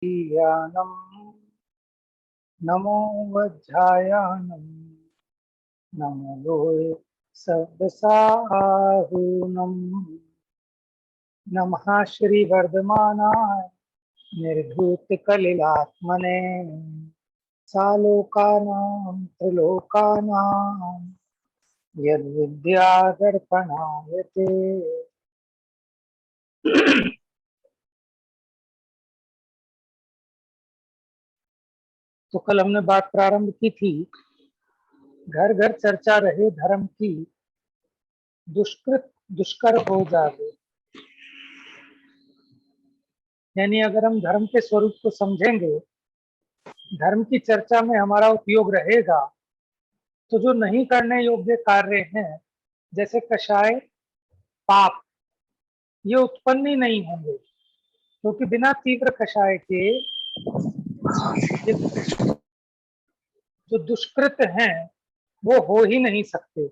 ज्ञानम नमो वज्रायानम नमो लोहे सदसाहुनम नमः श्री वर्धमानाय निर्धूत कलिलात्मने सालोकानां त्रिलोकानां यद्विद्यादर्पणाय ते। तो कल हमने बात प्रारंभ की थी, घर घर चर्चा रहे धर्म की, दुष्कृत दुष्कर हो जावे। यानी अगर हम धर्म के स्वरूप को समझेंगे, धर्म की चर्चा में हमारा उपयोग रहेगा, तो जो नहीं करने योग्य कार्य हैं, जैसे कषाय, पाप, ये उत्पन्न ही नहीं होंगे, क्योंकि बिना तीव्र कषाय के ये जो दुष्कृत हैं वो हो ही नहीं सकते।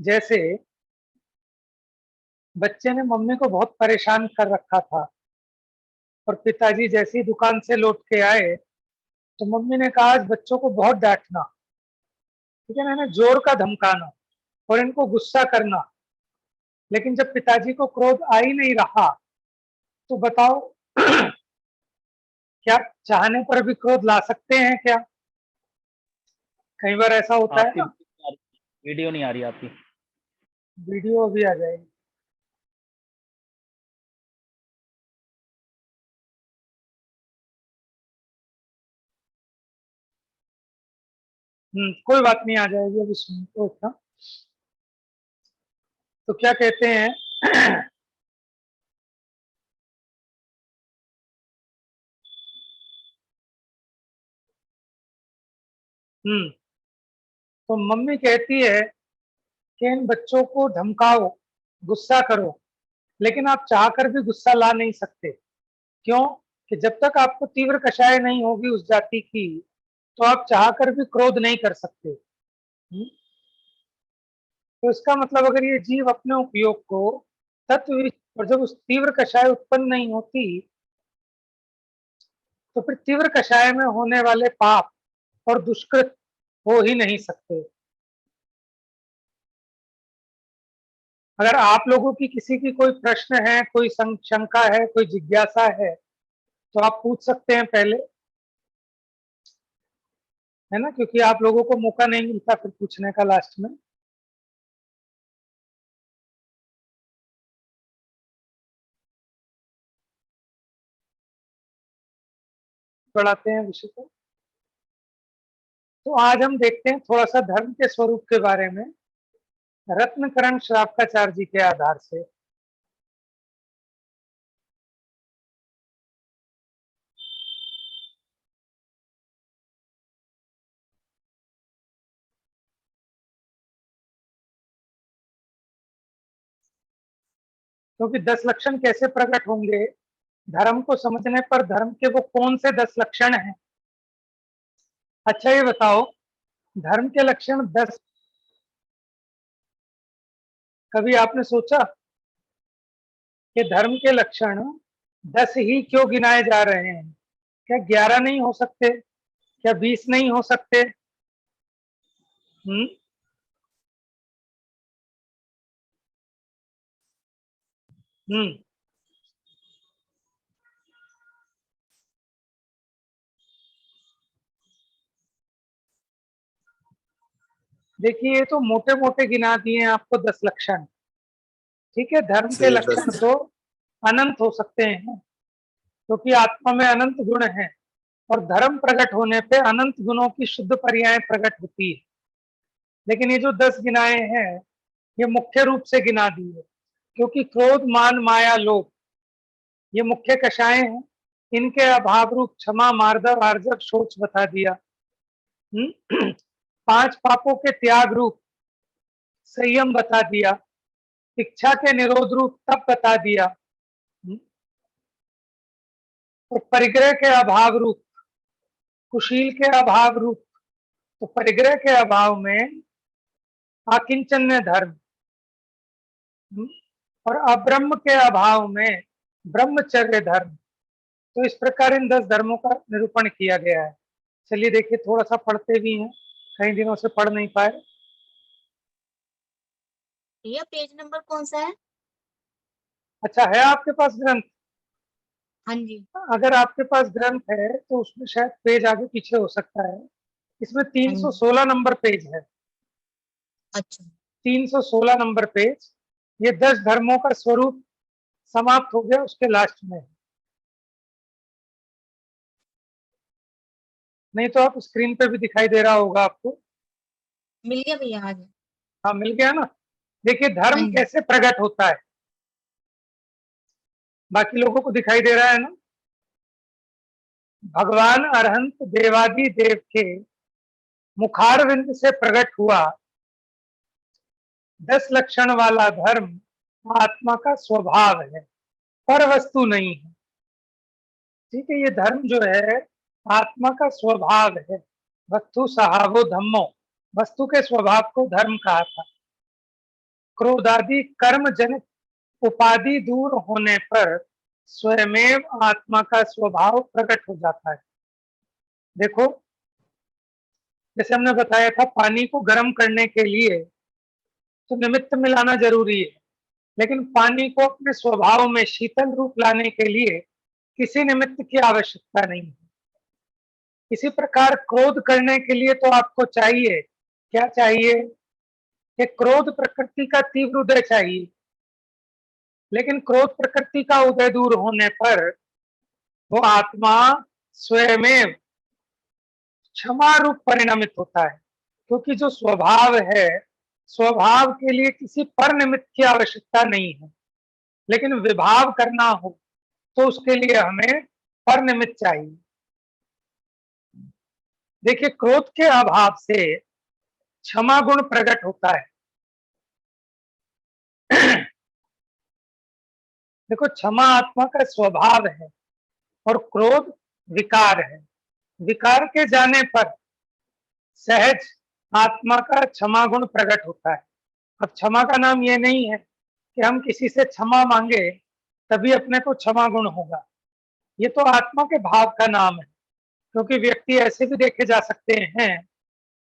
जैसे बच्चे ने मम्मी को बहुत परेशान कर रखा था और पिताजी जैसे ही दुकान से लौट के आए तो मम्मी ने कहा आज बच्चों को बहुत डांटना, ठीक है ना, जोर का धमकाना और इनको गुस्सा करना। लेकिन जब पिताजी को क्रोध आ ही नहीं रहा तो बताओ क्या चाहने पर भी क्रोध ला सकते हैं क्या? कई बार ऐसा होता है आपकी ना। वीडियो नहीं आ रही आपकी। वीडियो अभी आ जाएगी। कोई बात नहीं, आ जाएगी अभी, सुन तो इतना। तो क्या कहते हैं तो मम्मी कहती है कि इन बच्चों को धमकाओ, गुस्सा करो, लेकिन आप चाहकर भी गुस्सा ला नहीं सकते। क्यों? कि जब तक आपको तीव्र कषाय नहीं होगी उस जाति की, तो आप चाहकर भी क्रोध नहीं कर सकते। तो इसका मतलब अगर ये जीव अपने उपयोग को तत्व, और जब उस तीव्र कषाय उत्पन्न नहीं होती, तो फिर तीव्र कषाय में होने वाले पाप और दुष्कृत हो ही नहीं सकते। अगर आप लोगों की किसी की कोई प्रश्न है, कोई शंका है, कोई जिज्ञासा है, तो आप पूछ सकते हैं पहले, है ना, क्योंकि आप लोगों को मौका नहीं मिलता फिर पूछने का लास्ट में। पढ़ाते हैं विषय को। तो आज हम देखते हैं थोड़ा सा धर्म के स्वरूप के बारे में, रत्नकरण श्रावकाचार्य जी के आधार से। क्योंकि 10 लक्षण कैसे प्रकट होंगे, धर्म को समझने पर धर्म के वो कौन से 10 लक्षण हैं। अच्छा ये बताओ, धर्म के लक्षण 10, कभी आपने सोचा कि धर्म के लक्षण 10 ही क्यों गिनाए जा रहे हैं? क्या 11 नहीं हो सकते? क्या 20 नहीं हो सकते? हम्म हम्म देखिए, ये तो मोटे मोटे गिना दिए हैं आपको 10 लक्षण। ठीक है, धर्म के चलिए लक्षण 10। तो अनंत हो सकते हैं, क्योंकि आत्मा में अनंत गुण है और धर्म प्रकट होने पे अनंत गुणों की शुद्ध पर्याय प्रकट होती है। लेकिन ये जो 10 गिनाए हैं, ये मुख्य रूप से गिना दिए, क्योंकि क्रोध, मान, माया, लोभ, ये मुख्य कषाय हैं। इनके अभाव रूप क्षमा, मार्दव, आर्जव, शोच बता दिया। 5 पापों के त्याग रूप संयम बता दिया। इच्छा के निरोध रूप तप बता दिया। और परिग्रह के अभाव रूप, कुशील के अभाव रूप, तो परिग्रह के अभाव में आकिंचन्य धर्म, और अब्रह्म के अभाव में ब्रह्मचर्य धर्म। तो इस प्रकार इन 10 धर्मों का निरूपण किया गया है। चलिए देखिए, थोड़ा सा पढ़ते भी हैं, कई दिनों से पढ़ नहीं पाए। ये पेज नंबर कौन सा है? अच्छा, है आपके पास ग्रंथ? हाँ जी। अगर आपके पास ग्रंथ है तो उसमें शायद पेज आगे पीछे हो सकता है। इसमें 316 नंबर पेज है। अच्छा। 316 नंबर पेज। ये 10 धर्मों का स्वरूप समाप्त हो गया, उसके लास्ट में है। नहीं तो आप स्क्रीन पे भी दिखाई दे रहा होगा आपको। मिल गया भैया, आ गया। हाँ, मिल गया ना। देखिए, हाँ धर्म जी। कैसे प्रकट होता है, बाकी लोगों को दिखाई दे रहा है ना। भगवान अरहंत देवादि देव के मुखारविंद से प्रकट हुआ 10 लक्षण वाला धर्म आत्मा का स्वभाव है, पर वस्तु नहीं है। ठीक है, ये धर्म जो है आत्मा का स्वभाव है। वस्तु सहावो धम्मो, वस्तु के स्वभाव को धर्म कहा था। क्रोधादि कर्म जनित उपाधि दूर होने पर स्वयमेव आत्मा का स्वभाव प्रकट हो जाता है। देखो, जैसे हमने बताया था, पानी को गर्म करने के लिए तो निमित्त मिलाना जरूरी है, लेकिन पानी को अपने स्वभाव में शीतल रूप लाने के लिए किसी निमित्त की आवश्यकता नहीं है। इसी प्रकार क्रोध करने के लिए तो आपको चाहिए, क्या चाहिए, कि क्रोध प्रकृति का तीव्र उदय चाहिए। लेकिन क्रोध प्रकृति का उदय दूर होने पर वो आत्मा स्वयमेव क्षमा रूप परिणमित होता है, क्योंकि जो स्वभाव है, स्वभाव के लिए किसी पर निमित्त की आवश्यकता नहीं है। लेकिन विभाव करना हो तो उसके लिए हमें पर निमित्त चाहिए। देखिए, क्रोध के अभाव से क्षमा गुण प्रकट होता है। देखो, क्षमा आत्मा का स्वभाव है और क्रोध विकार है। विकार के जाने पर सहज आत्मा का क्षमा गुण प्रकट होता है। अब क्षमा का नाम ये नहीं है कि हम किसी से क्षमा मांगे तभी अपने को क्षमा गुण होगा। ये तो आत्मा के भाव का नाम है, क्योंकि व्यक्ति ऐसे भी देखे जा सकते हैं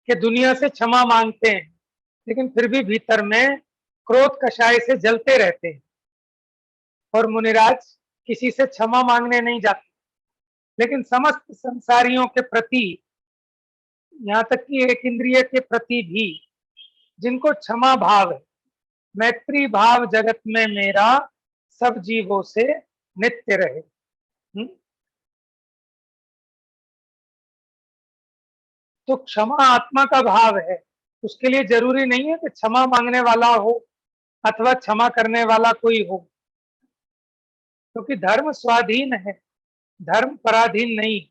कि दुनिया से क्षमा मांगते हैं, लेकिन फिर भी भीतर में क्रोध कषाय से जलते रहते हैं और मुनिराज किसी से क्षमा मांगने नहीं जाते। लेकिन समस्त संसारियों के प्रति, यहाँ तक कि एक इंद्रिय के प्रति भी जिनको क्षमा भाव है, मैत्री भाव जगत में मेरा सब जीवों से नित्य रहे। तो क्षमा आत्मा का भाव है। उसके लिए जरूरी नहीं है कि क्षमा मांगने वाला हो अथवा क्षमा करने वाला कोई हो, क्योंकि धर्म स्वाधीन है, धर्म पराधीन नहीं।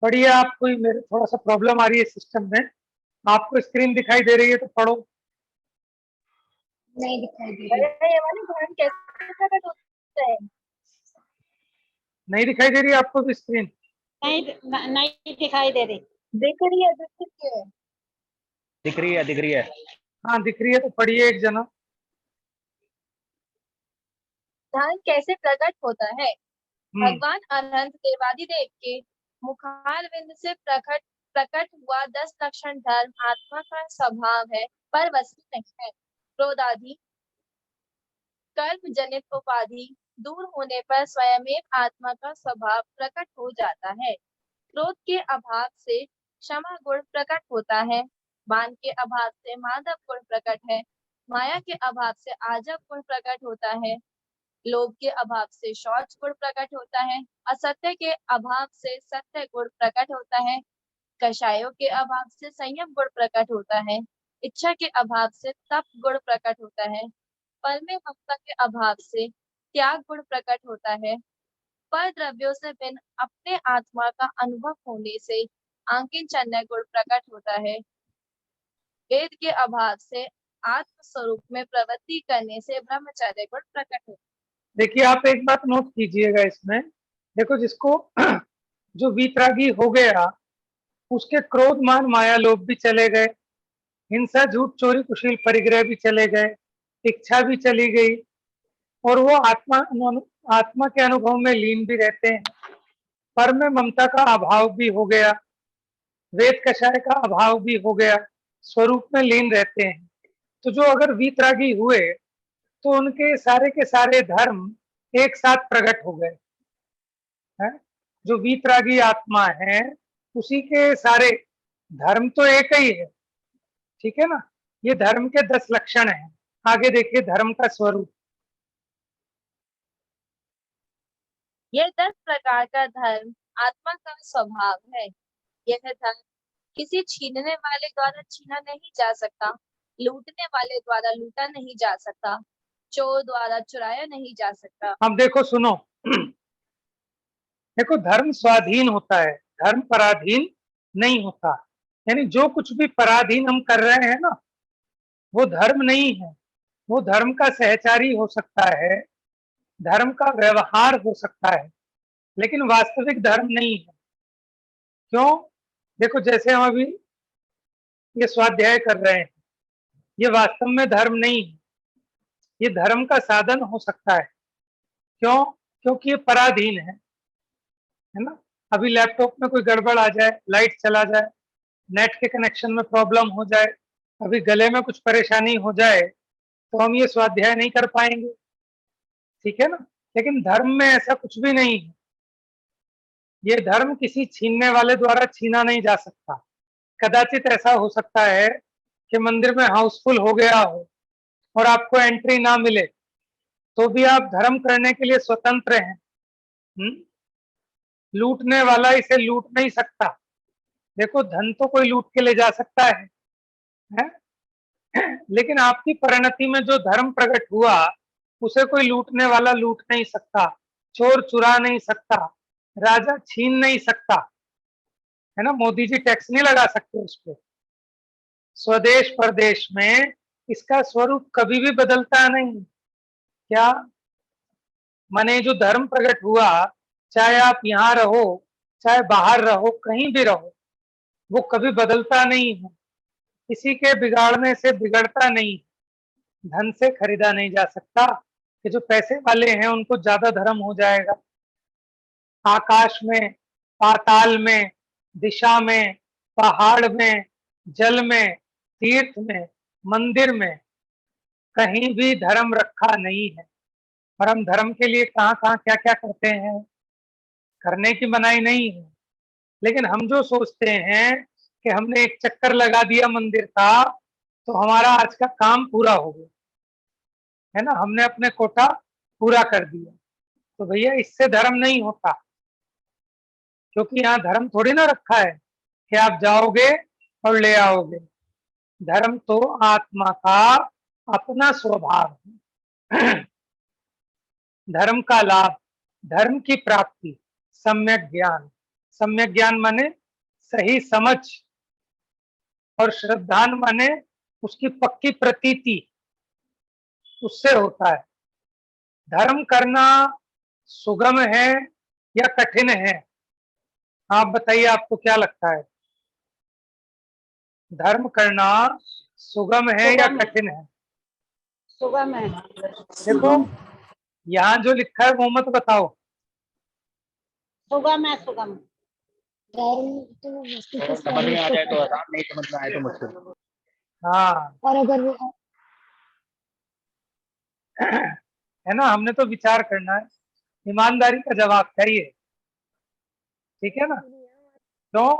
पढ़िए, आप, कोई मेरे थोड़ा सा प्रॉब्लम आ रही है सिस्टम में। आपको स्क्रीन दिखाई दे रही है तो पढ़ो। नहीं दिखाई दे रही। ये वाली धर्म कैसे प्रकट होता है? नहीं दिखाई दे रही है आपको भी स्क्रीन? नहीं दिखाई दे रही। दिख रही है, दिख रही है। दिख रही है, दिख रही है। हाँ, दिख रही है तो पढ़िए एक जना। धर्म कैसे प्रकट होता है? भगवान अनंत देवादिदेव के मुखारविंद से प्रकट प्रकट हुआ 10 लक्षण धर्म आत्मा का स्वभाव है, पर वस्तु नहीं है। क्रोधादि कर्म जनित उपाधि दूर होने पर स्वयमेव आत्मा का स्वभाव प्रकट हो जाता है। क्रोध के अभाव से क्षमा गुण प्रकट होता है। मान के अभाव से माधव गुण प्रकट है। माया के अभाव से आजब गुण प्रकट होता है। लोभ के अभाव से शौच गुण प्रकट होता है। असत्य के अभाव से सत्य गुण प्रकट होता है। कषायों के अभाव से संयम गुण प्रकट होता है। इच्छा के अभाव से तप गुण प्रकट होता है। फल में ममता के अभाव से त्याग गुण प्रकट होता है। पर द्रव्यों से भिन्न अपने आत्मा का अनुभव होने से आंकिन चन्य गुण प्रकट होता है। वेद के अभाव से आत्म स्वरूप में प्रवृत्ति करने से ब्रह्मचर्य गुण प्रकट होता देखिए आप एक बात नोट कीजिएगा इसमें, देखो जिसको जो वीतरागी हो गया उसके क्रोध मान माया लोभ भी चले गए, हिंसा झूठ चोरी कुशील परिग्रह भी चले गए, इच्छा भी चली गई और वो आत्मा के अनुभव में लीन भी रहते हैं। पर में ममता का अभाव भी हो गया, वेद कषाय का अभाव भी हो गया, स्वरूप में लीन रहते हैं। तो जो अगर वीतरागी हुए तो उनके के सारे धर्म एक साथ प्रकट हो गए हैं। जो वीतरागी आत्मा है उसी के सारे धर्म तो एक ही है, ठीक है ना। ये धर्म के 10 लक्षण हैं। आगे देखिए धर्म का स्वरूप। यह 10 प्रकार का धर्म आत्मा का स्वभाव है। यह धर्म किसी छीनने वाले द्वारा छीना नहीं जा सकता, लूटने वाले द्वारा लूटा नहीं जा सकता, चोर द्वारा चुराया नहीं जा सकता। अब देखो सुनो, देखो धर्म स्वाधीन होता है, धर्म पराधीन नहीं होता। यानी जो कुछ भी पराधीन हम कर रहे हैं ना वो धर्म नहीं है, वो धर्म का सहचारी हो सकता है, धर्म का व्यवहार हो सकता है, लेकिन वास्तविक धर्म नहीं है। क्यों? देखो जैसे हम अभी ये स्वाध्याय कर रहे हैं, ये वास्तव में धर्म नहीं है, ये धर्म का साधन हो सकता है। क्यों? क्योंकि ये पराधीन है ना। अभी लैपटॉप में कोई गड़बड़ आ जाए, लाइट चला जाए, नेट के कनेक्शन में प्रॉब्लम हो जाए, अभी गले में कुछ परेशानी हो जाए तो हम ये स्वाध्याय नहीं कर पाएंगे, ठीक है ना। लेकिन धर्म में ऐसा कुछ भी नहीं है। ये धर्म किसी छीनने वाले द्वारा छीना नहीं जा सकता। कदाचित ऐसा हो सकता है कि मंदिर में हाउसफुल हो गया हो और आपको एंट्री ना मिले तो भी आप धर्म करने के लिए स्वतंत्र हैं। लूटने वाला इसे लूट नहीं सकता। देखो धन तो कोई लूट के ले जा सकता है? लेकिन आपकी परिणति में जो धर्म प्रकट हुआ उसे कोई लूटने वाला लूट नहीं सकता, चोर चुरा नहीं सकता, राजा छीन नहीं सकता, है ना। मोदी जी टैक्स नहीं लगा सकते उस पर। स्वदेश परदेश में इसका स्वरूप कभी भी बदलता नहीं। क्या माने जो धर्म प्रकट हुआ, चाहे आप यहाँ रहो चाहे बाहर रहो, कहीं भी रहो, वो कभी बदलता नहीं है। किसी के बिगाड़ने से बिगड़ता नहीं, धन से खरीदा नहीं जा सकता कि जो पैसे वाले हैं उनको ज्यादा धर्म हो जाएगा। आकाश में, पाताल में, दिशा में, पहाड़ में, जल में, तीर्थ में, मंदिर में कहीं भी धर्म रखा नहीं है। और हम धर्म के लिए कहाँ कहाँ क्या क्या करते हैं, करने की मनाही नहीं है। लेकिन हम जो सोचते हैं कि हमने एक चक्कर लगा दिया मंदिर का तो हमारा आज का काम पूरा हो गया, है ना, हमने अपने कोटा पूरा कर दिया। तो भैया इससे धर्म नहीं होता, क्योंकि यहाँ धर्म थोड़ी ना रखा है कि आप जाओगे और ले आओगे। धर्म तो आत्मा का अपना स्वभाव है। धर्म का लाभ, धर्म की प्राप्ति, सम्यक ज्ञान। सम्यक ज्ञान माने सही समझ, और श्रद्धान माने उसकी पक्की प्रतीति, उससे होता है। धर्म करना सुगम है या कठिन है? आप बताइए, आपको क्या लगता है, धर्म करना सुगम है या सुगम है। कठिन है? सुगम है। देखो यहाँ जो लिखा है वो मत बताओ। सुगम है, सुगम। समझ में आ जाए तो आसान, नहीं समझ में आए तो मुश्किल। हाँ और अगर है ना, हमने तो विचार करना है, ईमानदारी का जवाब चाहिए, ठीक है ना। क्यों?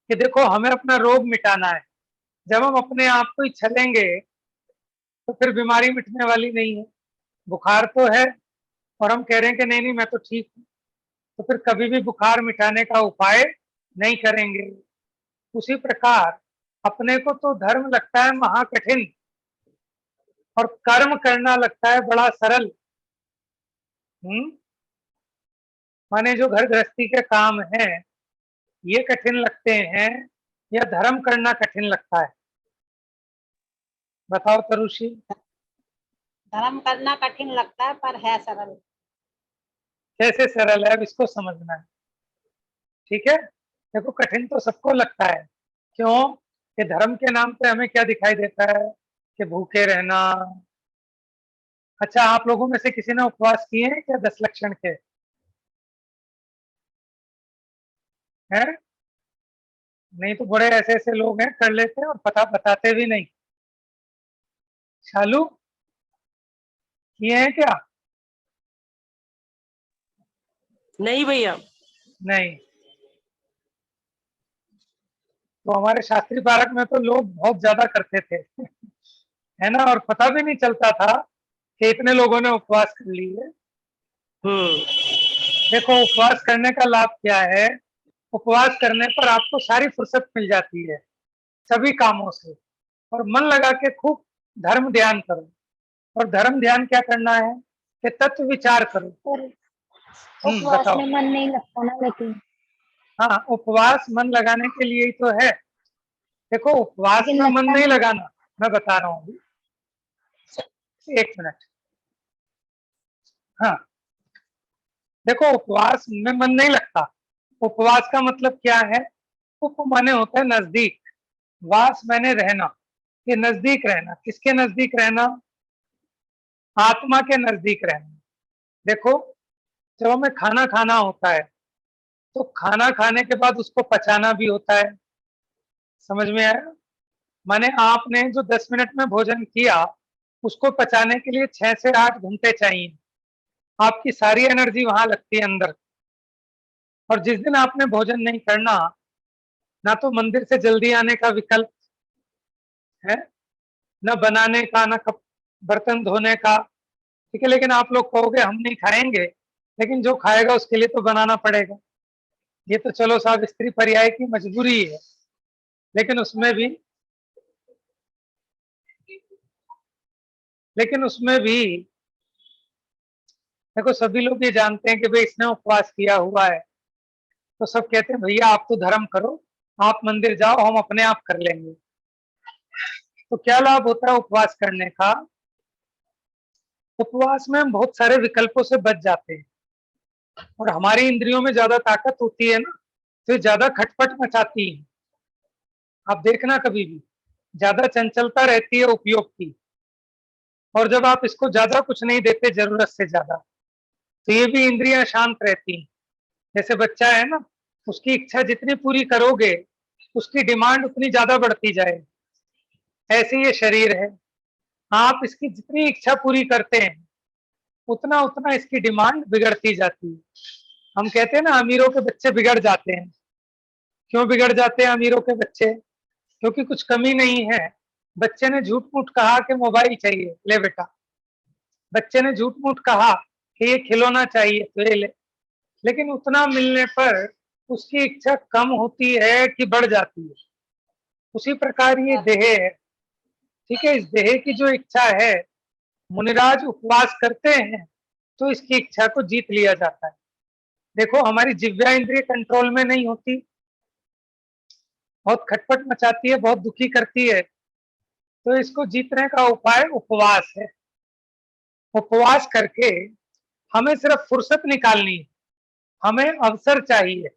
कि देखो हमें अपना रोग मिटाना है। जब हम अपने आप को ही छलेंगे तो फिर बीमारी मिटने वाली नहीं है। बुखार तो है और हम कह रहे हैं कि नहीं नहीं मैं तो ठीक हूँ, तो फिर कभी भी बुखार मिटाने का उपाय नहीं करेंगे। उसी प्रकार अपने को तो धर्म लगता है महाकठिन और कर्म करना लगता है बड़ा सरल। माने जो घर गृहस्थी के काम है ये कठिन लगते हैं या धर्म करना कठिन लगता है? बताओ तरुषी। धर्म करना कठिन लगता है पर है सरल। कैसे सरल है, अब इसको समझना है। ठीक है, देखो कठिन तो सबको लगता है। क्यों? कि धर्म के नाम पे हमें क्या दिखाई देता है कि भूखे रहना। अच्छा, आप लोगों में से किसी ने उपवास किए हैं क्या 10 लक्षण के? हैं? नहीं तो बड़े ऐसे ऐसे लोग हैं कर लेते हैं और पता बताते भी नहीं। शालू, किए हैं क्या? नहीं भैया। नहीं। तो हमारे शास्त्री पारक में तो लोग बहुत ज्यादा करते थे है ना, और पता भी नहीं चलता था कि इतने लोगों ने उपवास कर लिए। देखो उपवास करने का लाभ क्या है। उपवास करने पर आपको सारी फुर्सत मिल जाती है सभी कामों से, और मन लगा के खूब धर्म ध्यान करो। और धर्म ध्यान क्या करना है कि तत्व विचार करो। पर उपवास बताओ। में मन नहीं लगता ना, लेकिन हाँ, उपवास मन लगाने के लिए ही तो है। देखो उपवास लेकिन में मन लगता नहीं नहीं। लगाना, मैं बता रहा हूँ अभी। 1 मिनट। हाँ, देखो उपवास में मन नहीं लगता। उपवास का मतलब क्या है? उप माने होता है नजदीक, वास मैंने रहना, ये नजदीक रहना। किसके नजदीक रहना? आत्मा के नजदीक रहना। देखो, जब हमें खाना खाना होता है तो खाना खाने के बाद उसको पचाना भी होता है। समझ में आया? माने आपने जो 10 मिनट में भोजन किया उसको पचाने के लिए 6 से 8 घंटे चाहिए। आपकी सारी एनर्जी वहां लगती है अंदर। और जिस दिन आपने भोजन नहीं करना, ना तो मंदिर से जल्दी आने का विकल्प है, न बनाने का, न कप बर्तन धोने का। ठीक है, लेकिन आप लोग कहोगे हम नहीं खाएंगे, लेकिन जो खाएगा उसके लिए तो बनाना पड़ेगा। ये तो चलो साहब स्त्री पर्याय की मजबूरी है, लेकिन उसमें भी देखो सभी लोग ये जानते हैं कि भाई इसने उपवास किया हुआ है, तो सब कहते हैं भैया आप तो धर्म करो, आप मंदिर जाओ, हम अपने आप कर लेंगे। तो क्या लाभ होता है उपवास करने का? उपवास में हम बहुत सारे विकल्पों से बच जाते हैं, और हमारी इंद्रियों में ज्यादा ताकत होती है ना, तो ये ज्यादा खटपट मचाती है। आप देखना कभी भी ज्यादा चंचलता रहती है उपयोग की, और जब आप इसको ज्यादा कुछ नहीं देते जरूरत से ज्यादा, तो ये भी इंद्रियां शांत रहती हैं। जैसे बच्चा है ना, उसकी इच्छा जितनी पूरी करोगे उसकी डिमांड उतनी ज्यादा बढ़ती जाए। ऐसे ये शरीर है, आप इसकी जितनी इच्छा पूरी करते हैं उतना उतना इसकी डिमांड बिगड़ती जाती है। हम कहते हैं ना अमीरों के बच्चे बिगड़ जाते हैं। क्यों बिगड़ जाते हैं अमीरों के बच्चे? क्योंकि कुछ कमी नहीं है। बच्चे ने झूठ मूठ कहा कि मोबाइल चाहिए, ले बेटा। बच्चे ने झूठ मूठ कहा कि ये खिलौना चाहिए, तो ये ले। लेकिन उतना मिलने पर उसकी इच्छा कम होती है कि बढ़ जाती है। उसी प्रकार ये देह है। ठीक है, इस देह की जो इच्छा है, मुनिराज उपवास करते हैं तो इसकी इच्छा को जीत लिया जाता है। देखो हमारी जिह्वा इंद्रिय कंट्रोल में नहीं होती, बहुत खटपट मचाती है, बहुत दुखी करती है। तो इसको जीतने का उपाय उपवास है। उपवास करके हमें सिर्फ फुर्सत निकालनी है, हमें अवसर चाहिए।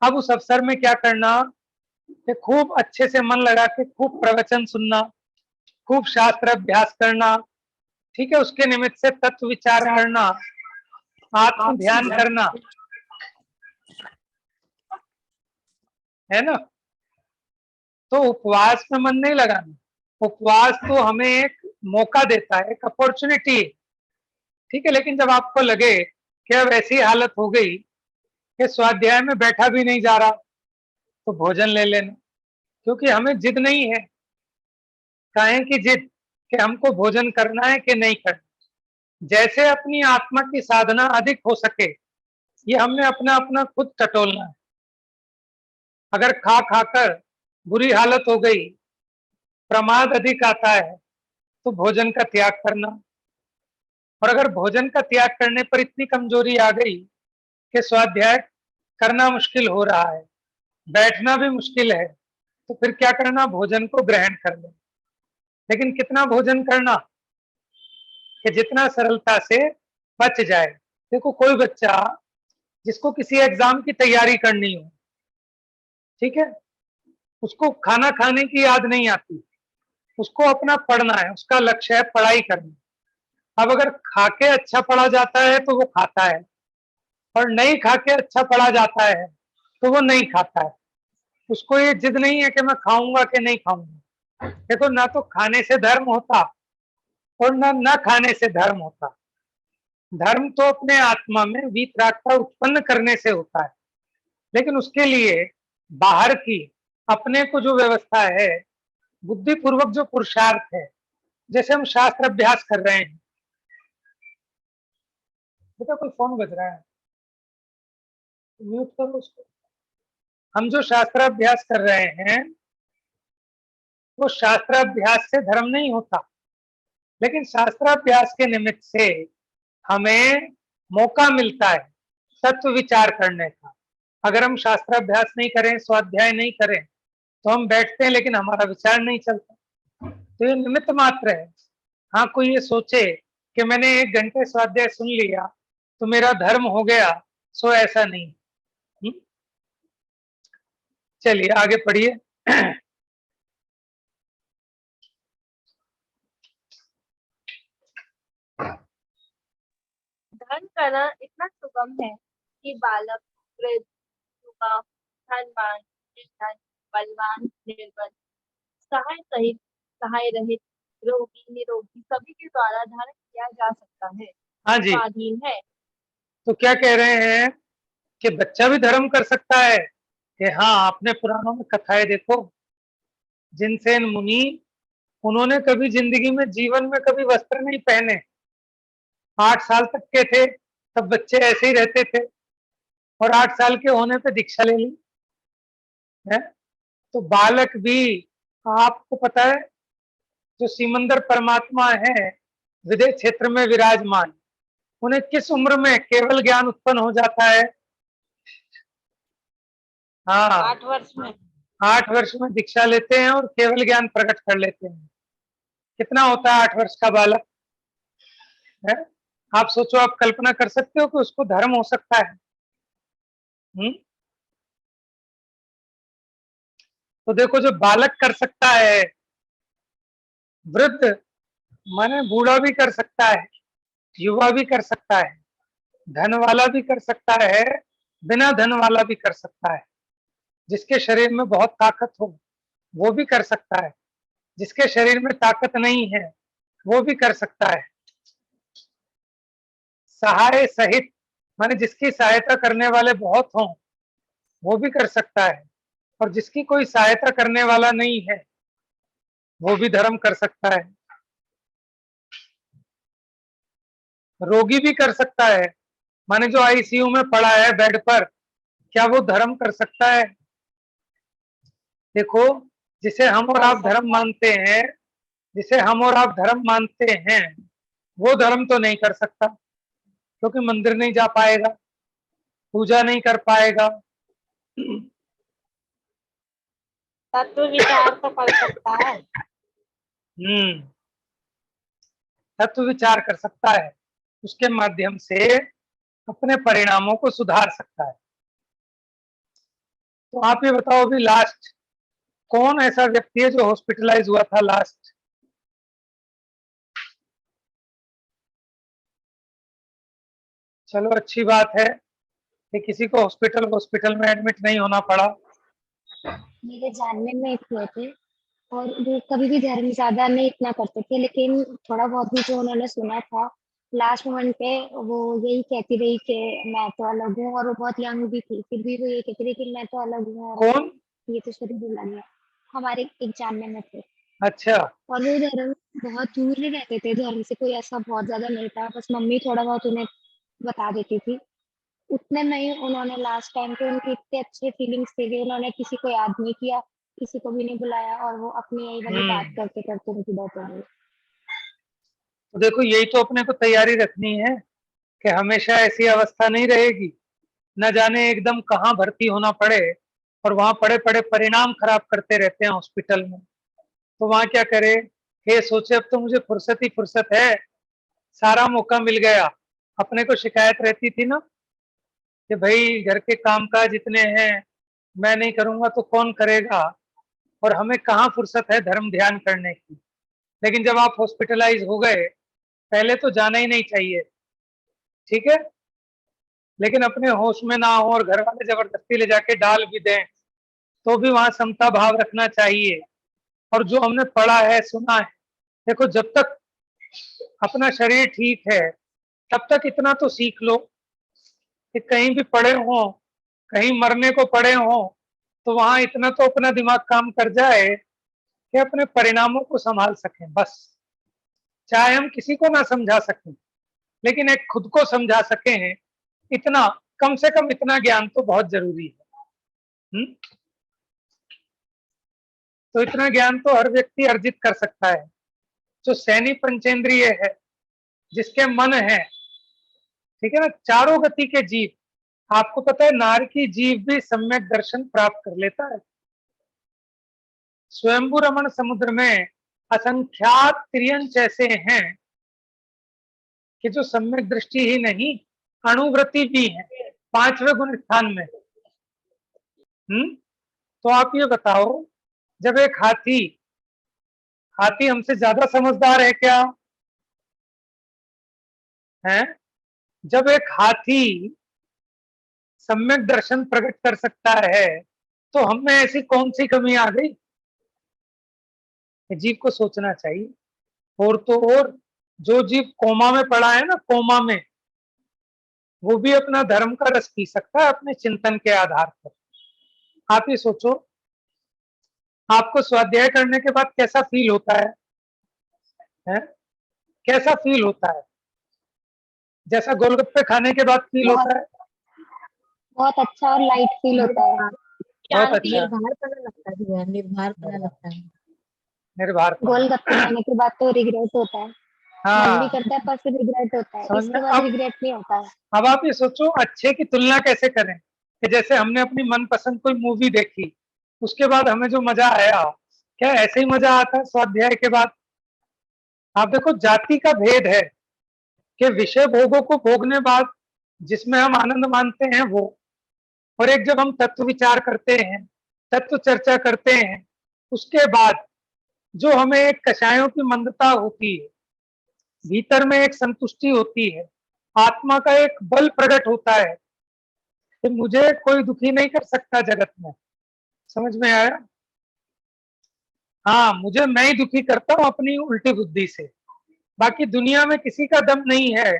अब उस अवसर में क्या करना कि खूब अच्छे से मन लगा के खूब प्रवचन सुनना, खूब शास्त्र अभ्यास करना। ठीक है, उसके निमित्त से तत्व विचार करना, आत्म ध्यान करना, है ना। तो उपवास में मन नहीं लगाना। उपवास तो हमें एक मौका देता है, एक अपॉर्चुनिटी। ठीक है, लेकिन जब आपको लगे कि अब ऐसी हालत हो गई कि स्वाध्याय में बैठा भी नहीं जा रहा, तो भोजन ले लेना। क्योंकि हमें जिद नहीं है। काहे की जिद? कि हमको भोजन करना है कि नहीं करना। जैसे अपनी आत्मा की साधना अधिक हो सके, ये हमने अपना अपना खुद टटोलना है। अगर खा खाकर बुरी हालत हो गई, प्रमाद अधिक आता है, तो भोजन का त्याग करना। और अगर भोजन का त्याग करने पर इतनी कमजोरी आ गई कि स्वाध्याय करना मुश्किल हो रहा है, बैठना भी मुश्किल है, तो फिर क्या करना? भोजन को ग्रहण कर लेना। लेकिन कितना भोजन करना कि जितना सरलता से पच जाए। देखो कोई बच्चा जिसको किसी एग्जाम की तैयारी करनी हो, ठीक है, उसको खाना खाने की याद नहीं आती, उसको अपना पढ़ना है, उसका लक्ष्य है पढ़ाई करना। अब अगर खा के अच्छा पढ़ा जाता है तो वो खाता है, और नहीं खा के अच्छा पढ़ा जाता है तो वो नहीं खाता है। उसको ये जिद नहीं है कि मैं खाऊंगा कि नहीं खाऊंगा। देखो ना तो खाने से धर्म होता और ना न खाने से धर्म होता। धर्म तो अपने आत्मा में वीतरागता उत्पन्न करने से होता है, लेकिन उसके लिए बाहर की अपने को जो व्यवस्था है, बुद्धिपूर्वक जो पुरुषार्थ है, जैसे हम शास्त्र अभ्यास कर रहे हैं। बेटा कोई फोन बज रहा है, म्यूट करो उसको। हम जो शास्त्र अभ्यास कर रहे हैं वो शास्त्र अभ्यास से धर्म नहीं होता, लेकिन शास्त्र अभ्यास के निमित्त से हमें मौका मिलता है तत्व विचार करने का। अगर हम शास्त्र अभ्यास नहीं करें, स्वाध्याय नहीं करें, तो हम बैठते हैं लेकिन हमारा विचार नहीं चलता। तो ये निमित्त मात्र है। हाँ, कोई ये सोचे कि मैंने 1 घंटे स्वाध्याय सुन लिया तो मेरा धर्म हो गया, सो ऐसा नहीं। चलिए आगे पढ़िए। धन करना इतना सुगम है कि बालक, वृद्ध, युवा, धनवान, निर्धन, बलवान, निर्बल, सहाय सहित, सहाय रहित, रोगी, निरोगी सभी के द्वारा धारण किया जा सकता है, हाँ जी, स्वाधीन है। तो क्या कह रहे हैं कि बच्चा भी धर्म कर सकता है। कि हाँ, आपने पुराणों में कथाएं देखो, जिनसेन मुनि, उन्होंने कभी जिंदगी में जीवन में कभी वस्त्र नहीं पहने। 8 साल तक के थे तब बच्चे ऐसे ही रहते थे, और 8 साल के होने पे दीक्षा ले ली है। तो बालक भी, आपको पता है, जो सिमंदर परमात्मा है विदेह क्षेत्र में विराजमान, उन्हें किस उम्र में केवल ज्ञान उत्पन्न हो जाता है? हाँ, 8 वर्ष में। 8 वर्ष में दीक्षा लेते हैं और केवल ज्ञान प्रकट कर लेते हैं। कितना होता है 8 वर्ष का बालक है? आप सोचो, आप कल्पना कर सकते हो कि उसको धर्म हो सकता है? तो देखो, जो बालक कर सकता है, वृद्ध माने बूढ़ा भी कर सकता है, युवा भी कर सकता है, धन वाला भी कर सकता है, बिना धन वाला भी कर सकता है। जिसके शरीर में बहुत ताकत हो वो भी कर सकता है, जिसके शरीर में ताकत नहीं है वो भी कर सकता है। सहाय सहित माने जिसकी सहायता करने वाले बहुत हों वो भी कर सकता है, और जिसकी कोई सहायता करने वाला नहीं है वो भी धर्म कर सकता है। रोगी भी कर सकता है, माने जो आईसीयू में पड़ा है बेड पर, क्या वो धर्म कर सकता है? देखो, जिसे हम और आप धर्म मानते हैं, जिसे हम और आप धर्म मानते हैं, वो धर्म तो नहीं कर सकता, क्योंकि मंदिर नहीं जा पाएगा, पूजा नहीं कर पाएगा। तत्व विचार तो कर सकता है। तत्व विचार कर सकता है, उसके माध्यम से अपने परिणामों को सुधार सकता है। तो आप ये बताओ, अभी लास्ट कौन ऐसा व्यक्ति है जो हॉस्पिटलाइज हुआ था लास्ट? चलो अच्छी बात है कि किसी को हॉस्पिटल में एडमिट नहीं होना पड़ा। मेरे जानने में एक हुए थे, और वो कभी भी धर्म ज्यादा नहीं इतना करते थे, लेकिन थोड़ा बहुत भी जो उन्होंने सुना था, लास्ट मोमेंट पे वो यही कहती रही कि मैं तो अलग हूँ, और वो बहुत यंग भी थी, फिर भी वो ये कहती रही कि मैं तो अलग हूँ, और कौन? ये तो शरीर बुला गया। हमारे एक जानने में थे, अच्छा, और वो धर्म बहुत दूर ही रहते थे, धर्म से कोई ऐसा बहुत ज्यादा नहीं था, बस मम्मी थोड़ा बहुत उन्हें बता देती थी। उतने में ही उन्होंने लास्ट टाइम पे, उनकी इतनी अच्छी फीलिंग्स थी कि उन्होंने किसी को याद नहीं किया, किसी को भी नहीं बुलाया, और वो अपनी यही वाली बात करते करते उनकी डेथ हो गई। तो देखो, यही तो अपने को तैयारी रखनी है कि हमेशा ऐसी अवस्था नहीं रहेगी। न जाने एकदम कहाँ भर्ती होना पड़े, और वहां पड़े पड़े परिणाम खराब करते रहते हैं हॉस्पिटल में। तो वहां क्या करे ये सोचे अब तो मुझे फुर्सत ही फुर्सत है, सारा मौका मिल गया। अपने को शिकायत रहती थी ना कि भाई घर के कामकाज इतने हैं, मैं नहीं करूंगा तो कौन करेगा, और हमें कहाँ फुर्सत है धर्म ध्यान करने की। लेकिन जब आप हॉस्पिटलाइज हो गए, पहले तो जाना ही नहीं चाहिए, ठीक है, लेकिन अपने होश में ना हो और घर वाले जबरदस्ती ले जाके डाल भी दें तो भी वहां समता भाव रखना चाहिए। और जो हमने पढ़ा है सुना है, देखो जब तक अपना शरीर ठीक है तब तक इतना तो सीख लो कि कहीं भी पड़े हो, कहीं मरने को पड़े हो, तो वहां इतना तो अपना दिमाग काम कर जाए कि अपने परिणामों को संभाल सकें बस। चाहे हम किसी को ना समझा सकें, लेकिन एक खुद को समझा सकें, इतना कम से कम इतना ज्ञान तो बहुत जरूरी है। तो इतना ज्ञान तो हर व्यक्ति अर्जित कर सकता है। जो सैनी पंचेंद्रिय है, जिसके मन है, ठीक है ना, चारों गति के जीव, आपको पता है नारकी जीव भी सम्यक दर्शन प्राप्त कर लेता है। स्वयंभू रमण समुद्र में असंख्यात त्रियंच ऐसे हैं कि जो सम्यक दृष्टि ही नहीं, अणुव्रति भी है 5वें गुण स्थान में। तो आप ये बताओ, जब एक हाथी हमसे ज्यादा समझदार है क्या है? जब एक हाथी सम्यक दर्शन प्रकट कर सकता है, तो हम में ऐसी कौन सी कमी आ गई? जीव को सोचना चाहिए। और तो और जो जीव कोमा में पड़ा है ना, कोमा में, वो भी अपना धर्म का रस पी सकता है अपने चिंतन के आधार पर। आप ये सोचो, आपको स्वाध्याय करने के बाद कैसा फील होता है? कैसा फील होता है? जैसा गोलगप्पे खाने के बाद फील होता है? बहुत अच्छा और लाइट फील होता है। बहुत अच्छा, निर्भरपना लगता है भैया, निर्भरपना लगता है। निर्भर। गोलगप्पे खाने के बाद तो रिग्रेट होता है, मन भी हाँ, करता है पर फिर रिग्रेट होता है, समझ में। इसके बाद रिग्रेट नहीं होता है। अब आप ये सोचो, अच्छे की तुलना कैसे करें कि जैसे हमने अपनी मनपसंद कोई मूवी देखी, उसके बाद हमें जो मजा आया, क्या ऐसे ही मजा आता है स्वाध्याय के बाद? आप देखो, जाति का भेद है कि विषय भोगों को भोगने बाद जिसमें हम आनंद मानते हैं वो, और एक जब हम तत्व विचार करते हैं, तत्व चर्चा करते हैं, उसके बाद जो हमें एक कषायों की मंदता होती है, भीतर में एक संतुष्टि होती है, आत्मा का एक बल प्रकट होता है कि मुझे कोई दुखी नहीं कर सकता जगत में। समझ में आया? हाँ, मुझे मैं ही दुखी करता हूँ अपनी उल्टी बुद्धि से, बाकी दुनिया में किसी का दम नहीं है,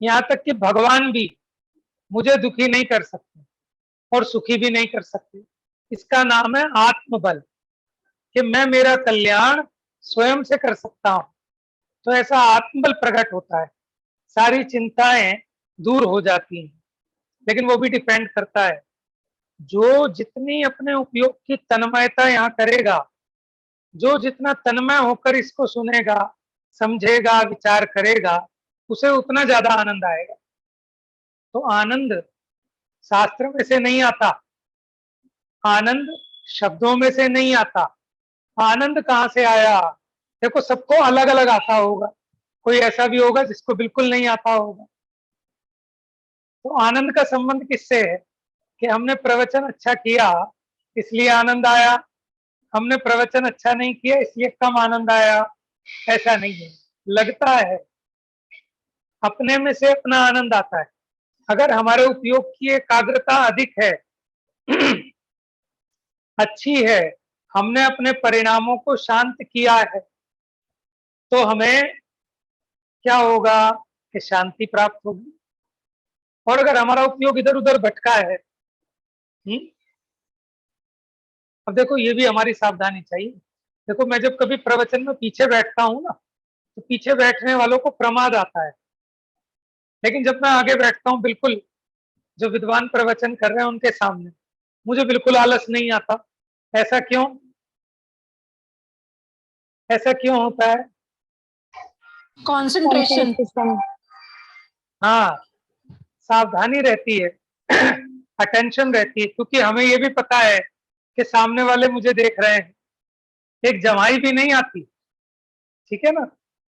यहाँ तक कि भगवान भी मुझे दुखी नहीं कर सकते और सुखी भी नहीं कर सकते। इसका नाम है आत्मबल, कि मैं मेरा कल्याण स्वयं से कर सकता हूं। तो ऐसा आत्मबल प्रकट होता है, सारी चिंताएं दूर हो जाती हैं। लेकिन वो भी डिपेंड करता है, जो जितनी अपने उपयोग की तन्मयता यहाँ करेगा, जो जितना तन्मय होकर इसको सुनेगा, समझेगा, विचार करेगा, उसे उतना ज्यादा आनंद आएगा। तो आनंद शास्त्र में से नहीं आता, आनंद शब्दों में से नहीं आता। आनंद कहाँ से आया? देखो, सबको अलग अलग आता होगा, कोई ऐसा भी होगा जिसको बिल्कुल नहीं आता होगा। तो आनंद का संबंध किससे है? कि हमने प्रवचन अच्छा किया इसलिए आनंद आया, हमने प्रवचन अच्छा नहीं किया इसलिए कम आनंद आया, ऐसा नहीं है। लगता है अपने में से अपना आनंद आता है। अगर हमारे उपयोग की एकाग्रता अधिक है, अच्छी है, हमने अपने परिणामों को शांत किया है, तो हमें क्या होगा कि शांति प्राप्त होगी। और अगर हमारा उपयोग इधर उधर भटका है, अब देखो ये भी हमारी सावधानी चाहिए। देखो, मैं जब कभी प्रवचन में पीछे बैठता हूँ ना, तो पीछे बैठने वालों को प्रमाद आता है, लेकिन जब मैं आगे बैठता हूँ, बिल्कुल जो विद्वान प्रवचन कर रहे हैं उनके सामने, मुझे बिल्कुल आलस नहीं आता। ऐसा क्यों? ऐसा क्यों होता है? कंसंट्रेशन। हाँ, सावधानी रहती है, अटेंशन रहती है, क्योंकि हमें ये भी पता है कि सामने वाले मुझे देख रहे हैं। एक जमाई भी नहीं आती, ठीक है ना।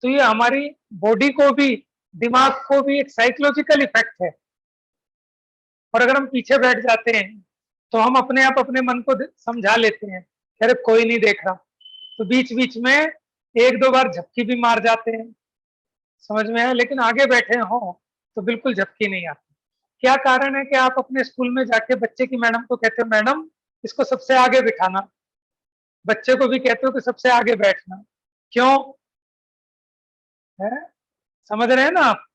तो ये हमारी बॉडी को भी, दिमाग को भी एक साइकोलॉजिकल इफेक्ट है। और अगर हम पीछे बैठ जाते हैं तो हम अपने आप अपने मन को समझा लेते हैं, अरे कोई नहीं देख रहा, तो बीच बीच में एक दो बार झपकी भी मार जाते हैं, समझ में है। लेकिन आगे बैठे हो तो बिल्कुल झपकी नहीं आती। क्या कारण है कि आप अपने स्कूल में जाके बच्चे की मैडम को कहते हो, मैडम इसको सबसे आगे बिठाना, बच्चे को भी कहते हो कि सबसे आगे बैठना, क्यों है? समझ रहे हैं ना आप।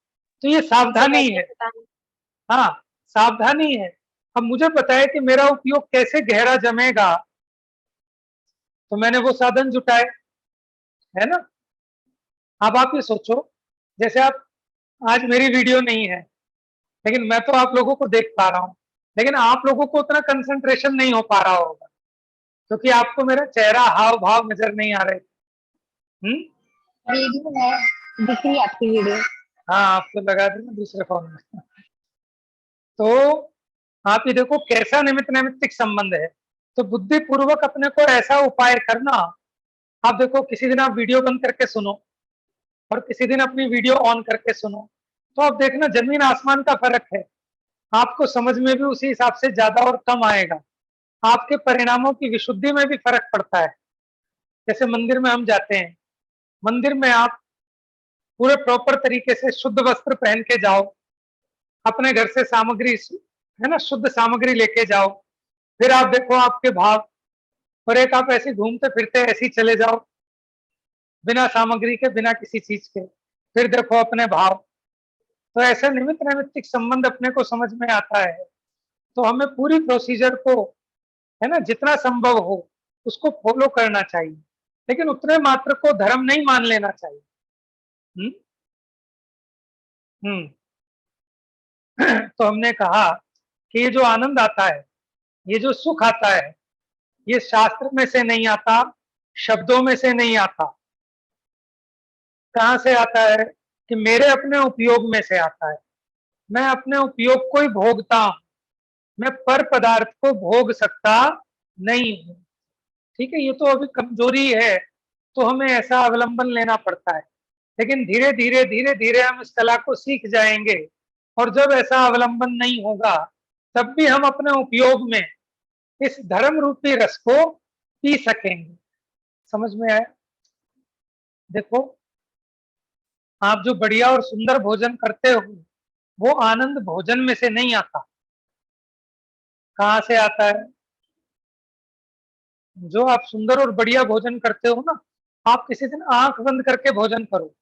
तो ये सावधानी है, हाँ सावधानी है। अब मुझे पता है कि मेरा उपयोग कैसे गहरा जमेगा, तो मैंने वो साधन जुटाए, है ना। अब आप ये सोचो, जैसे आप, आज मेरी वीडियो नहीं है लेकिन मैं तो आप लोगों को देख पा रहा हूँ, लेकिन आप लोगों को उतना कंसंट्रेशन नहीं हो पा रहा होगा क्योंकि आपको मेरा चेहरा, हाव भाव नजर नहीं आ रहे। वीडियो है, दिख रही है आपकी वीडियो। हाँ, आपको लगा देना दूसरे फोन में। तो आप ये देखो कैसा निमित्त नैमित्तिक संबंध है। तो बुद्धि पूर्वक अपने को ऐसा उपाय करना। आप देखो, किसी दिन आप वीडियो बंद करके सुनो और किसी दिन अपनी वीडियो ऑन करके सुनो, तो आप देखना जमीन आसमान का फर्क है। आपको समझ में भी उसी हिसाब से ज्यादा और कम आएगा, आपके परिणामों की विशुद्धि में भी फर्क पड़ता है। जैसे मंदिर में हम जाते हैं, मंदिर में आप पूरे प्रॉपर तरीके से शुद्ध वस्त्र पहन के जाओ, अपने घर से सामग्री, है ना, शुद्ध सामग्री लेके जाओ, फिर आप देखो आपके भाव। और एक आप ऐसे घूमते फिरते ऐसे ही चले जाओ बिना सामग्री के, बिना किसी चीज के, फिर देखो अपने भाव। तो ऐसे निमित्त नैमित्तिक संबंध अपने को समझ में आता है। तो हमें पूरी प्रोसीजर को, है ना, जितना संभव हो उसको फॉलो करना चाहिए, लेकिन उतने मात्र को धर्म नहीं मान लेना चाहिए। हम्म हम्म तो हमने कहा कि ये जो आनंद आता है, ये जो सुख आता है, ये शास्त्र में से नहीं आता, शब्दों में से नहीं आता। कहां से आता है? कि मेरे अपने उपयोग में से आता है। मैं अपने उपयोग को ही भोगता हूं, मैं पर पदार्थ को भोग सकता नहीं हूं। ठीक है, ये तो अभी कमजोरी है, तो हमें ऐसा अवलंबन लेना पड़ता है। लेकिन धीरे धीरे धीरे धीरे हम इस कला को सीख जाएंगे, और जब ऐसा अवलंबन नहीं होगा तब भी हम अपने उपयोग में इस धर्म रूपी रस को पी सकेंगे। समझ में आया? देखो, आप जो बढ़िया और सुंदर भोजन करते हो, वो आनंद भोजन में से नहीं आता। कहां से आता है? जो आप सुंदर और बढ़िया भोजन करते हो ना, आप किसी दिन आंख बंद करके भोजन करो,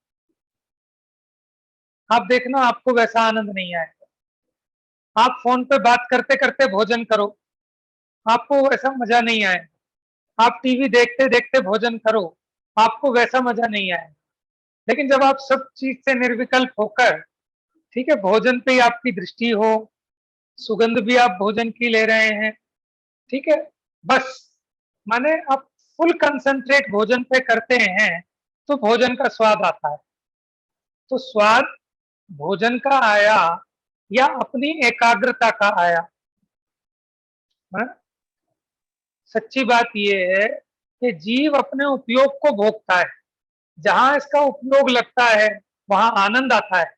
आप देखना आपको वैसा आनंद नहीं आएगा। आप फोन पे बात करते करते भोजन करो, आपको वैसा मजा नहीं आएगा। आप टीवी देखते देखते भोजन करो, आपको वैसा मजा नहीं आएगा। लेकिन जब आप सब चीज से निर्विकल्प होकर, ठीक है, भोजन पे ही आपकी दृष्टि हो, सुगंध भी आप भोजन की ले रहे हैं, ठीक है, बस माने आप फुल कंसंट्रेट भोजन पे करते हैं, तो भोजन का स्वाद आता है। तो स्वाद भोजन का आया या अपनी एकाग्रता का आया? है? सच्ची बात यह है कि जीव अपने उपयोग को भोगता है। जहां इसका उपयोग लगता है वहां आनंद आता है,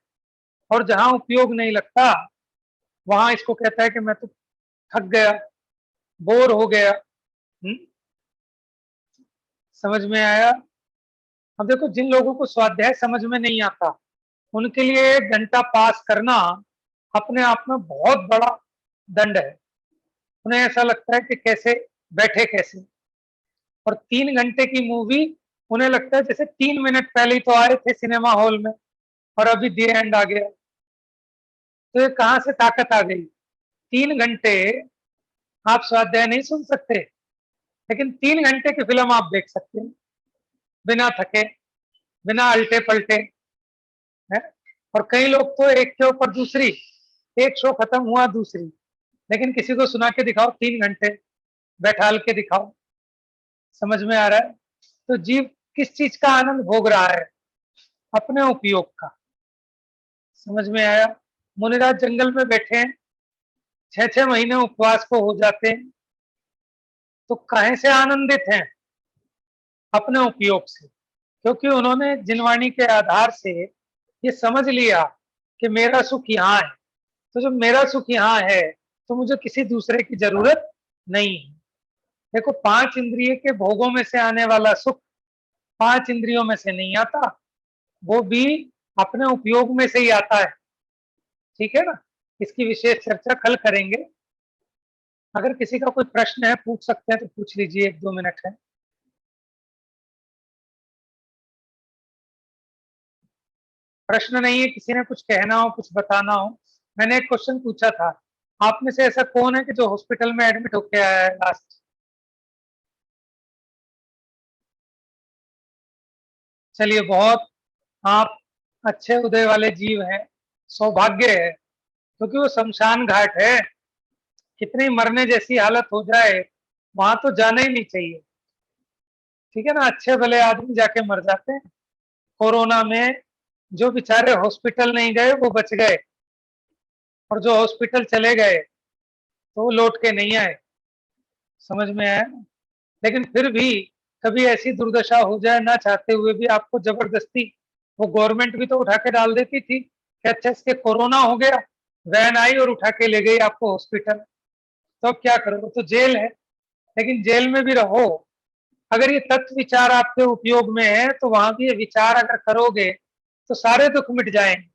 और जहां उपयोग नहीं लगता वहां इसको कहता है कि मैं तो थक गया, बोर हो गया। समझ में आया? अब देखो, जिन लोगों को स्वाध्याय समझ में नहीं आता, उनके लिए 1 घंटा पास करना अपने आप में बहुत बड़ा दंड है। उन्हें ऐसा लगता है कि कैसे बैठे कैसे, और 3 घंटे की मूवी उन्हें लगता है जैसे 3 मिनट पहले ही तो आए थे सिनेमा हॉल में और अभी दी एंड आ गया। तो ये कहां से ताकत आ गई? 3 घंटे आप स्वाध्याय नहीं सुन सकते, लेकिन 3 घंटे की फिल्म आप देख सकते हैं बिना थके, बिना अल्टे पलटे, है। और कई लोग तो एक के ऊपर दूसरी, एक शो खत्म हुआ दूसरी, लेकिन किसी को सुना के दिखाओ 3 घंटे, बैठाल के दिखाओ। समझ में आ रहा है? तो जीव किस चीज का आनंद भोग रहा है? अपने उपयोग का। समझ में आया? मुनिराज जंगल में बैठे हैं, 6-6 महीने उपवास को हो जाते हैं, तो काहे से आनंदित हैं? अपने उपयोग से। क्योंकि उन्होंने जिनवाणी के आधार से ये समझ लिया कि मेरा सुख यहाँ है, तो जब मेरा सुख यहाँ है तो मुझे किसी दूसरे की जरूरत नहीं है। देखो, 5 इंद्रिय के भोगों में से आने वाला सुख 5 इंद्रियों में से नहीं आता, वो भी अपने उपयोग में से ही आता है। ठीक है ना? इसकी विशेष चर्चा कल करेंगे। अगर किसी का कोई प्रश्न है पूछ सकते हैं तो पूछ लीजिए, 1-2 मिनट है। प्रश्न नहीं है, किसी ने कुछ कहना हो, कुछ बताना हो। मैंने एक क्वेश्चन पूछा था, आप में से ऐसा कौन है कि जो हॉस्पिटल में एडमिट होके आया है लास्ट? चलिए, बहुत आप अच्छे उदय वाले जीव हैं, सौभाग्य है, क्योंकि वो शमशान घाट है। कितनी मरने जैसी हालत हो जाए वहां तो जाना ही नहीं चाहिए। ठीक है ना? अच्छे भले आदमी जाके मर जाते हैं। कोरोना में जो बेचारे हॉस्पिटल नहीं गए वो बच गए, और जो हॉस्पिटल चले गए तो वो लौट के नहीं आए। समझ में आया? लेकिन फिर भी कभी ऐसी दुर्दशा हो जाए ना चाहते हुए भी, आपको जबरदस्ती वो गवर्नमेंट भी तो उठा के डाल देती थी कि अच्छा इसके कोरोना हो गया, वैन आई और उठा के ले गई आपको हॉस्पिटल, तो अब क्या करोगे? तो जेल है। लेकिन जेल में भी रहो, अगर ये तत्व विचार आपके उपयोग में है तो वहां भी ये विचार अगर करोगे तो सारे दुख मिट जाएंगे।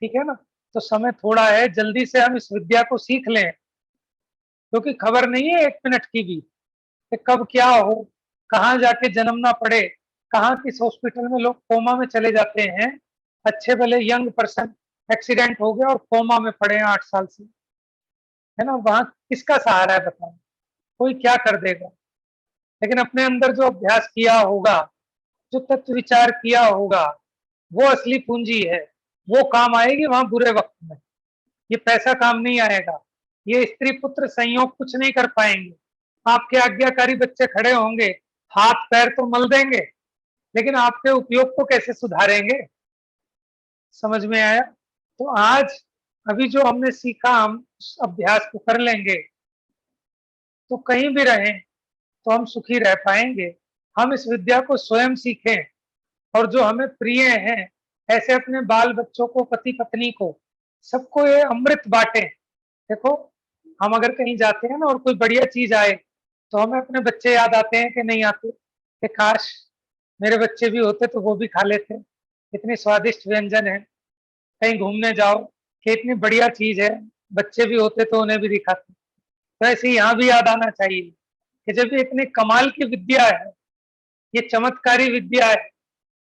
ठीक है ना? तो समय थोड़ा है, जल्दी से हम इस विद्या को सीख लें, क्योंकि खबर नहीं है 1 मिनट की भी कि कब क्या हो, कहाँ जाके जन्म ना पड़े, कहाँ किस हॉस्पिटल में लोग कोमा में चले जाते हैं। अच्छे भले यंग पर्सन एक्सीडेंट हो गया और कोमा में पड़े हैं 8 साल से, है ना? वहां किसका सहारा है बताओ? कोई क्या कर देगा? लेकिन अपने अंदर जो अभ्यास किया होगा, जो तत्व विचार किया होगा, वो असली पूंजी है। वो काम आएगी वहां बुरे वक्त में। ये पैसा काम नहीं आएगा, ये स्त्री पुत्र संयोग कुछ नहीं कर पाएंगे। आपके आज्ञाकारी बच्चे खड़े होंगे, हाथ पैर तो मल देंगे, लेकिन आपके उपयोग को कैसे सुधारेंगे? समझ में आया? तो आज अभी जो हमने सीखा, हम उस अभ्यास को कर लेंगे तो कहीं भी रहें तो हम सुखी रह पाएंगे। हम इस विद्या को स्वयं सीखें, और जो हमें प्रिय हैं ऐसे अपने बाल बच्चों को, पति पत्नी को, सबको ये अमृत बांटे। देखो, हम अगर कहीं जाते हैं ना और कोई बढ़िया चीज आए तो हमें अपने बच्चे याद आते हैं कि नहीं आते? कि काश मेरे बच्चे भी होते तो वो भी खा लेते, इतनी स्वादिष्ट व्यंजन है। कहीं घूमने जाओ कि इतनी बढ़िया चीज है, बच्चे भी होते तो उन्हें भी दिखाते। तो ऐसे यहाँ भी याद आना चाहिए कि जब ये इतनी कमाल की विद्या है, ये चमत्कारी विद्या है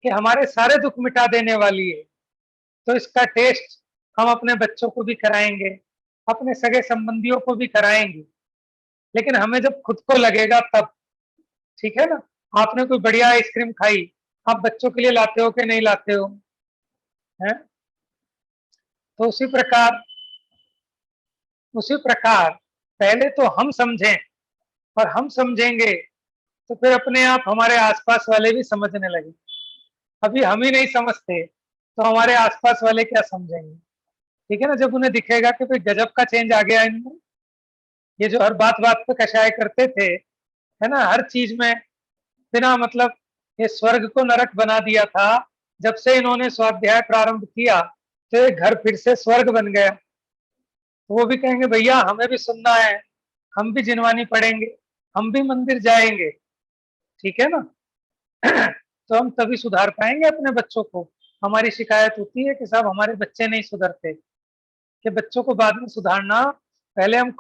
कि हमारे सारे दुख मिटा देने वाली है, तो इसका टेस्ट हम अपने बच्चों को भी कराएंगे, अपने सगे संबंधियों को भी कराएंगे। लेकिन हमें जब खुद को लगेगा तब। ठीक है ना? आपने कोई बढ़िया आइसक्रीम खाई, आप बच्चों के लिए लाते हो कि नहीं लाते हो? हैं? तो उसी प्रकार पहले तो हम समझें, और हम समझेंगे तो फिर अपने आप हमारे आसपास वाले भी समझने लगे। अभी हम ही नहीं समझते तो हमारे आसपास वाले क्या समझेंगे? ठीक है ना? जब उन्हें दिखेगा कि भाई गजब का चेंज आ गया इनमें, ये जो हर बात बात पे कषाय करते थे, है ना, हर चीज में बिना मतलब, ये स्वर्ग को नरक बना दिया था, जब से इन्होंने स्वाध्याय प्रारंभ किया तो ये घर फिर से स्वर्ग बन गया। तो वो भी कहेंगे भैया हमें भी सुनना है, हम भी जिनवानी पढ़ेंगे, हम भी मंदिर जाएंगे। ठीक है ना? तो हम तभी सुधार पाएंगे अपने बच्चों को। हमारी शिकायत होती है कि साहब हमारे बच्चे नहीं सुधरते, कि बच्चों को बाद में सुधारना, पहले हम